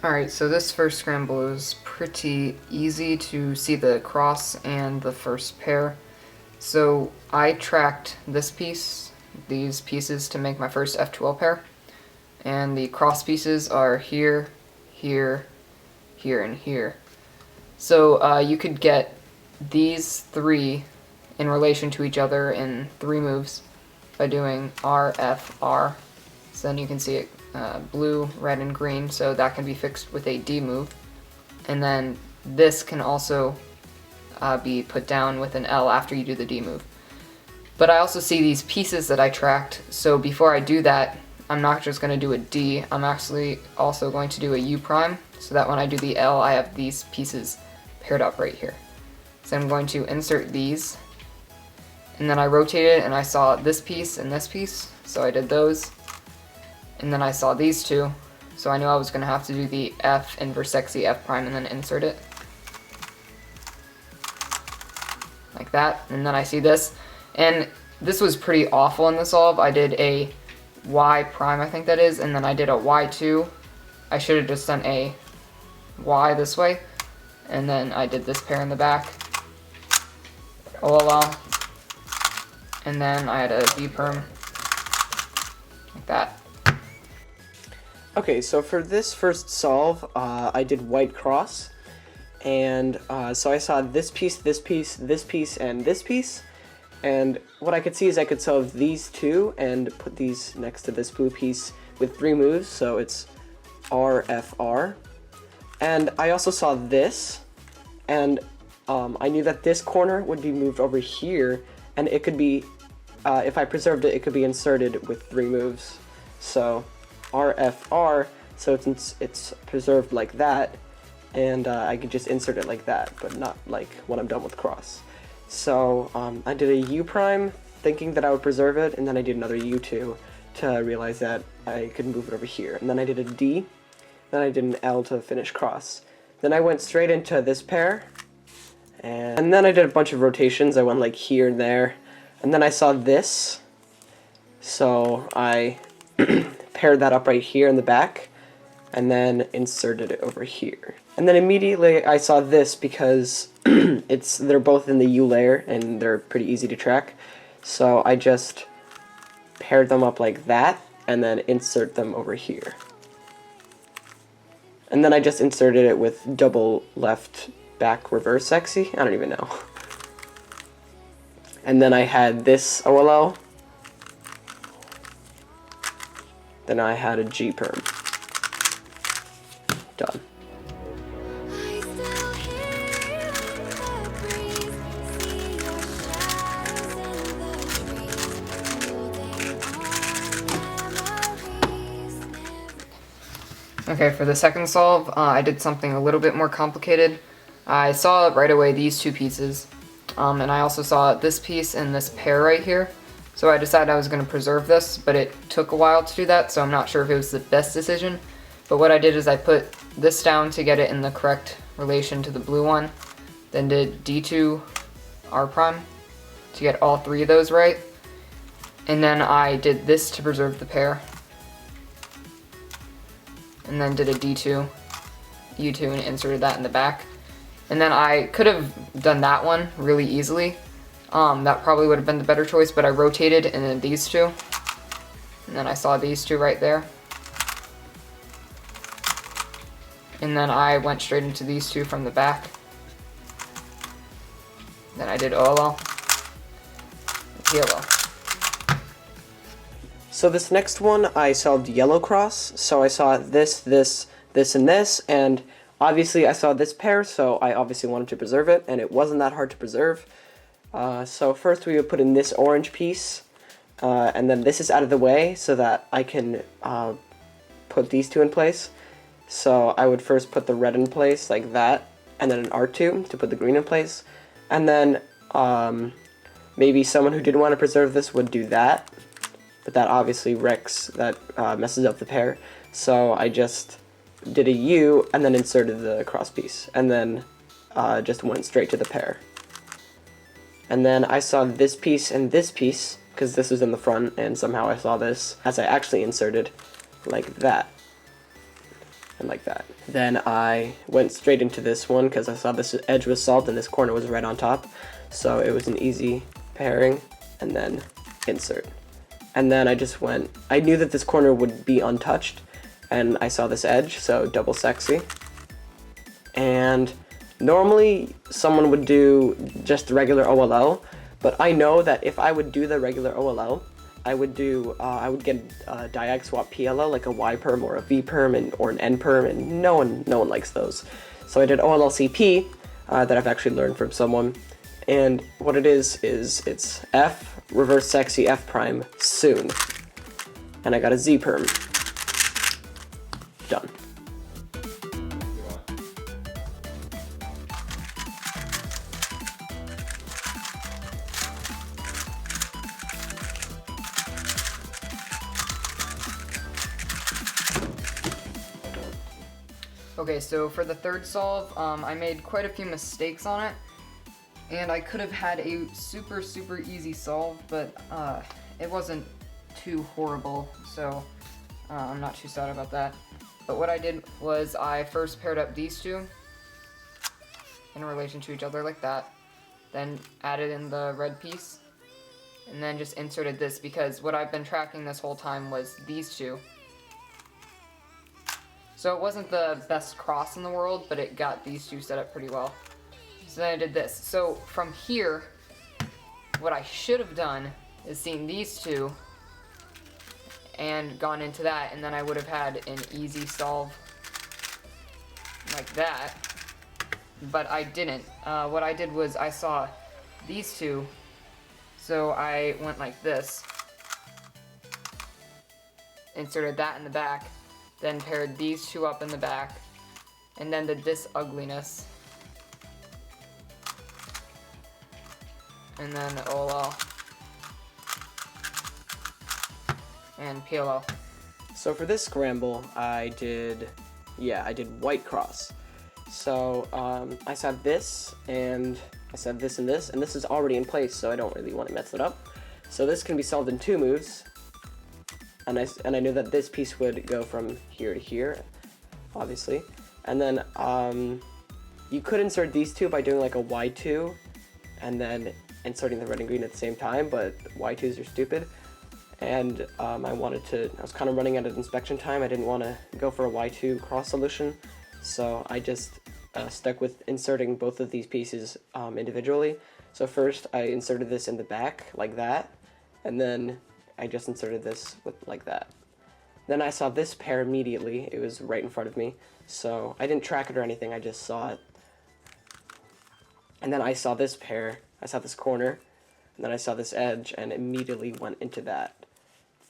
Alright, so this first scramble is pretty easy to see the cross and the first pair. So I tracked this piece, these pieces, to make my first F12 pair. And the cross pieces are here, here, here, and here. So you could get these three in relation to each other in 3 moves by doing R, F, R. So then you can see it blue, red, and green, so that can be fixed with a D move. And then this can also be put down with an L after you do the D move. But I also see these pieces that I tracked, so before I do that, I'm not just going to do a D, I'm actually also going to do a U prime, so that when I do the L, I have these pieces paired up right here. So I'm going to insert these, and then I rotated and I saw this piece and this piece, so I did those. And then I saw these two, so I knew I was going to have to do the F inverse sexy F prime and then insert it. Like that, and then I see this. And this was pretty awful in the solve. I did a Y prime, I think that is, and then I did a Y2. I should have just done a Y this way, and then I did this pair in the back. OLL. And then I had a D perm. Like that. Okay, so for this first solve, I did white cross, and so I saw this piece, this piece, this piece, and this piece, and what I could see is I could solve these two and put these next to this blue piece with 3 moves, so it's R, F, R, and I also saw this, and I knew that this corner would be moved over here, and it could be, if I preserved it, it could be inserted with 3 moves, so R, F, R, so it's preserved like that, and I could just insert it like that, but not like when I'm done with cross. So I did a U prime, thinking that I would preserve it, and then I did another U2 to realize that I could move it over here. And then I did a D, then I did an L to finish cross. Then I went straight into this pair, and then I did a bunch of rotations. I went like here and there, and then I saw this, so I paired that up right here in the back, and then inserted it over here. And then immediately I saw this because they're both in the U layer and they're pretty easy to track. So I just paired them up like that and then insert them over here. And then I just inserted it with double left back reverse sexy. I don't even know. And then I had this OLL. Then I had a G perm. Done. Okay, for the second solve, I did something a little bit more complicated. I saw right away these 2 pieces, and I also saw this piece and this pair right here. So I decided I was going to preserve this, but it took a while to do that, so I'm not sure if it was the best decision. But what I did is I put this down to get it in the correct relation to the blue one, then did D2 R prime to get all 3 of those right, and then I did this to preserve the pair, and then did a D2, U2, and inserted that in the back. And then I could have done that one really easily. That probably would have been the better choice, but I rotated and then these 2. And then I saw these 2 right there. And then I went straight into these 2 from the back. Then I did OLL, yellow. So this next one, I solved yellow cross, so I saw this, this, this, and this, and obviously I saw this pair, so I obviously wanted to preserve it, and it wasn't that hard to preserve. So first we would put in this orange piece, and then this is out of the way so that I can put these 2 in place. So I would first put the red in place like that, and then an R2 to put the green in place, and then maybe someone who didn't want to preserve this would do that. But that obviously messes up the pair. So I just did a U and then inserted the cross piece, and then just went straight to the pair. And then I saw this piece and this piece, because this was in the front, and somehow I saw this as I actually inserted like that. and like that. Then I went straight into this one because I saw this edge was solved and this corner was right on top. So it was an easy pairing, and then insert. And then I just went, I knew that this corner would be untouched, and I saw this edge, so double sexy. And normally someone would do just the regular OLL, but I know that if I would do the regular OLL, I would get a diag swap PLL, like a Y perm or a V perm or an N perm, and no one likes those. So I did OLLCP that I've actually learned from someone, and what it is it's F reverse sexy F prime soon, and I got a Z perm. Done. Okay, so for the third solve, I made quite a few mistakes on it, and I could have had a super easy solve, but it wasn't too horrible, so I'm not too sad about that. But what I did was I first paired up these two in relation to each other like that, then added in the red piece, and then just inserted this, because what I've been tracking this whole time was these two. So it wasn't the best cross in the world, but it got these two set up pretty well. So then I did this. So from here, what I should have done is seen these two and gone into that, and then I would have had an easy solve like that, but I didn't. What I did was I saw these two, so I went like this, inserted that in the back, then paired these two up in the back, and then did this ugliness, and then OLL and PLL. So for this scramble, I did white cross. So I saw this, and I said this and this, and this is already in place, so I don't really want to mess it up. So this can be solved in 2 moves. And I knew that this piece would go from here to here, obviously. And then you could insert these two by doing like a Y2 and then inserting the red and green at the same time, but Y2s are stupid. And I was kind of running out of inspection time. I didn't want to go for a Y2 cross solution, so I just stuck with inserting both of these pieces individually. So first I inserted this in the back like that, and then I just inserted this like that. Then I saw this pair immediately. It was right in front of me, so I didn't track it or anything, I just saw it. And then I saw this pair, I saw this corner, and then I saw this edge, and immediately went into that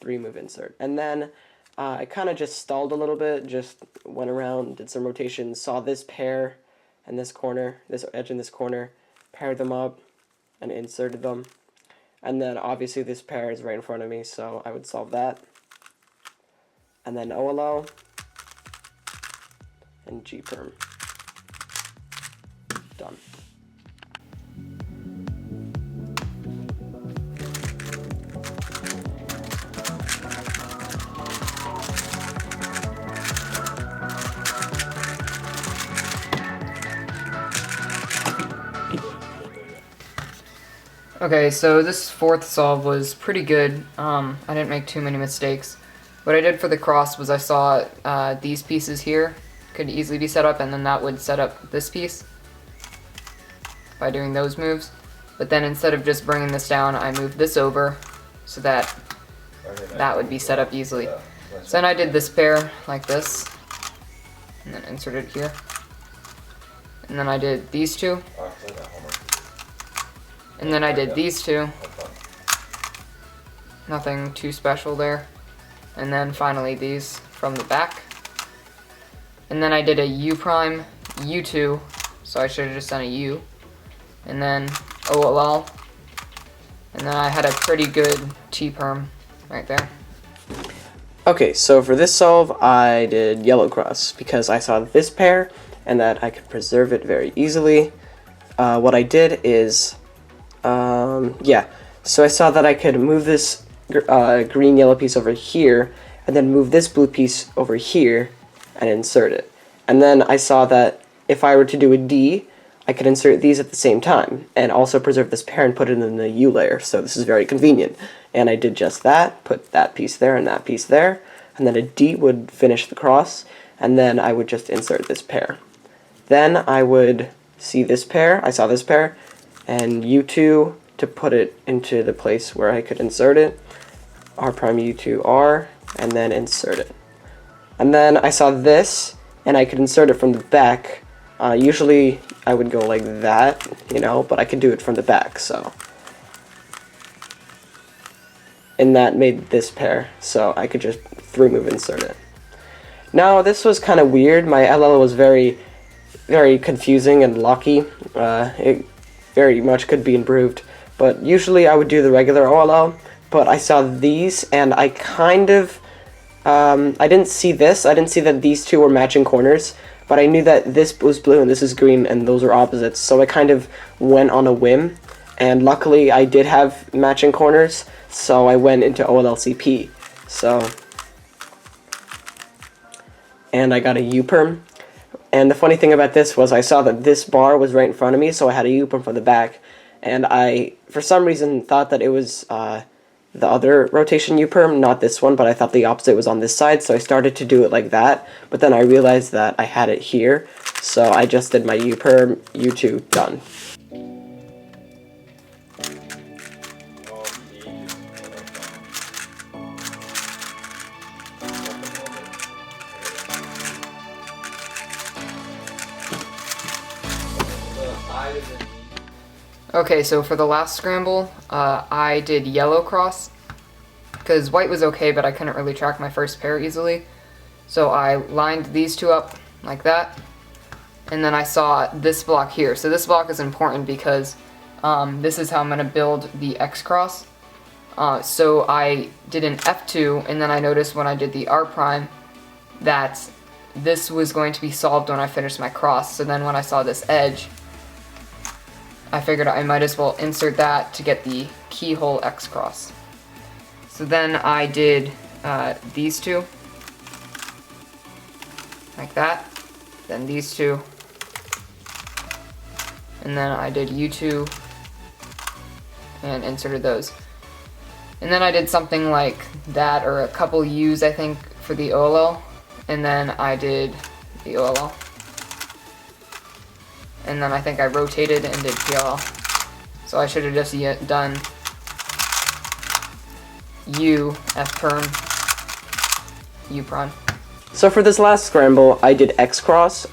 3-move insert. And then I kind of just stalled a little bit, just went around, did some rotations, saw this pair and this corner, this edge and this corner, paired them up, and inserted them. And then obviously this pair is right in front of me, so I would solve that. And then OLL and G perm. Done. Okay, so this fourth solve was pretty good. I didn't make too many mistakes. What I did for the cross was I saw these pieces here could easily be set up, and then that would set up this piece by doing those moves. But then instead of just bringing this down, I moved this over so that that would be set up easily. So then I did this pair like this, and then inserted it here. And then I did these two. And then I did these two. Nothing too special there. And then finally these from the back. And then I did a U prime, U2, so I should have just done a U. And then OLL. And then I had a pretty good T-perm right there. Okay, so for this solve, I did yellow cross because I saw this pair and that I could preserve it very easily. What I did is, so I saw that I could move this green-yellow piece over here, and then move this blue piece over here, and insert it. And then I saw that if I were to do a D, I could insert these at the same time, and also preserve this pair and put it in the U layer, so this is very convenient. And I did just that, put that piece there and that piece there, and then a D would finish the cross, and then I would just insert this pair. Then I would see this pair, I saw this pair, and U2 to put it into the place where I could insert it, R prime U2 R, and then insert it. And then I saw this, and I could insert it from the back. Usually I would go like that, but I could do it from the back, so. And that made this pair, so I could just 3-move insert it. Now, this was kind of weird. My LL was very, very confusing and locky. It very much could be improved, but usually I would do the regular OLL, but I saw these, and I kind of, I didn't see this. I didn't see that these two were matching corners, but I knew that this was blue and this is green and those are opposites, so I kind of went on a whim, and luckily I did have matching corners, so I went into OLLCP. And I got a U-perm, and the funny thing about this was I saw that this bar was right in front of me, so I had a U-perm from the back, and I, for some reason, thought that it was the other rotation U-perm, not this one, but I thought the opposite was on this side, so I started to do it like that, but then I realized that I had it here, so I just did my U-perm, U2, done. Okay, so for the last scramble, I did yellow cross, because white was okay, but I couldn't really track my first pair easily. So I lined these two up like that, and then I saw this block here. So this block is important because this is how I'm going to build the Xcross. So I did an F2, and then I noticed when I did the R prime that this was going to be solved when I finished my cross. So then when I saw this edge, I figured I might as well insert that to get the keyhole Xcross. So then I did these two, like that, then these two, and then I did U2 and inserted those. And then I did something like that, or a couple U's I think for the OLL, and then I did the OLL. And then I think I rotated and did PLL. So I should have just done U, F perm, U prime. So for this last scramble, I did Xcross.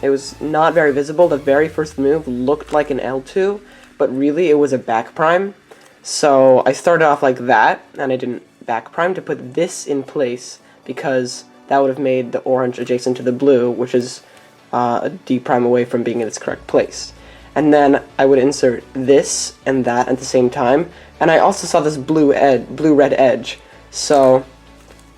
It was not very visible. The very first move looked like an L2, but really it was a back prime. So I started off like that, and I didn't back prime to put this in place, because that would have made the orange adjacent to the blue, which is a D prime away from being in its correct place. And then I would insert this and that at the same time, and I also saw this blue-red edge, so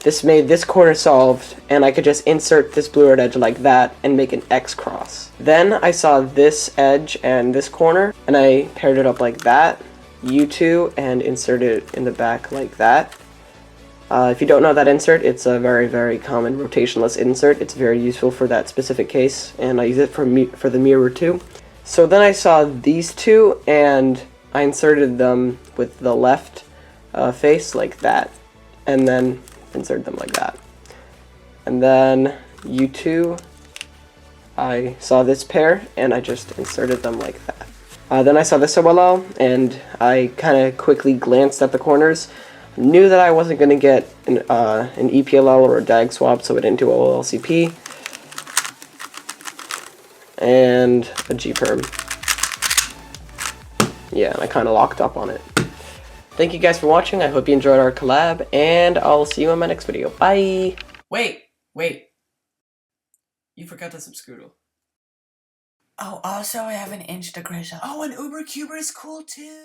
this made this corner solved, and I could just insert this blue-red edge like that and make an X cross. Then I saw this edge and this corner, and I paired it up like that, U2, and inserted it in the back like that. If you don't know that insert, it's a very, very common rotationless insert. It's very useful for that specific case, and I use it for the mirror too. So then I saw these two, and I inserted them with the left face like that, and then insert them like that. And then U2, I saw this pair, and I just inserted them like that. Then I saw this OLL, and I kind of quickly glanced at the corners. Knew that I wasn't going to get an EPLL or a DAG swap, so I didn't do OLLCP. And a G-perm. Yeah, and I kind of locked up on it. Thank you guys for watching. I hope you enjoyed our collab, and I'll see you in my next video. Bye! Wait. You forgot to subscribe. Oh, also I have an Instagram. Oh, and UberCuber is cool too.